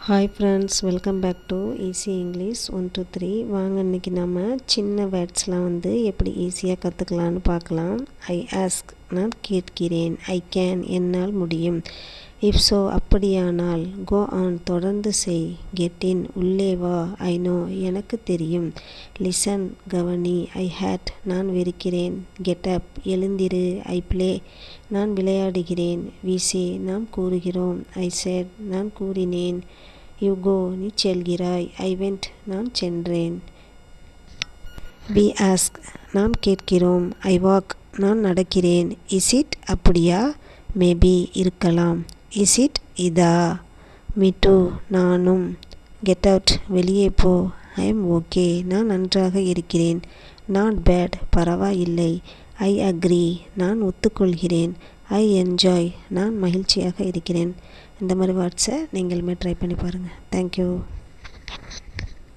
Hi friends, welcome back to easy English 1 2 3. வாங்க இன்றைக்கி நம்ம சின்ன வேர்ட்ஸ்லாம் எப்படி ஈஸியாக கற்றுக்கலான்னு பார்க்கலாம். ஐ ஆஸ்க், நான் கேட்கிறேன். ஐ கேன், என்னால் முடியும். இஃப் ஸோ, அப்படியானால். கோ ஆன், தொடர்ந்து செய். கெட் இன், உள்ளே வா. ஐ நோ, எனக்கு தெரியும். லிசன், கவனி. ஐ ஹேட், நான் வெறுக்கிறேன். கெட் அப், எழுந்திரு. ஐ ப்ளே, நான் விளையாடுகிறேன். வி சே, நாம் கூறுகிறோம். ஐ செட், நான் கூறினேன். யூ கோ, நீ செல்கிறாய். ஐ வெண்ட், நான் சென்றேன். வி ஆஸ்க், நாம் கேட்கிறோம். ஐ வாக், நான் நடக்கிறேன். இஸ் இட், அப்படியா? மேபி, இருக்கலாம். இஸ் இட், இதா? மீ டூ, நானும். கெட் அவுட், வெளியே போ. ஐ எம் ஓகே, நான் நன்றாக இருக்கிறேன். நாட் பேட், பரவாயில்லை. ஐ அக்ரி, நான் ஒத்துக்கொள்கிறேன். ஐ என்ஜாய், நான் மகிழ்ச்சியாக இருக்கிறேன். இந்த மாதிரி வேர்ட்ஸை நீங்களுமே ட்ரை பண்ணி பாருங்கள். தேங்க்யூ.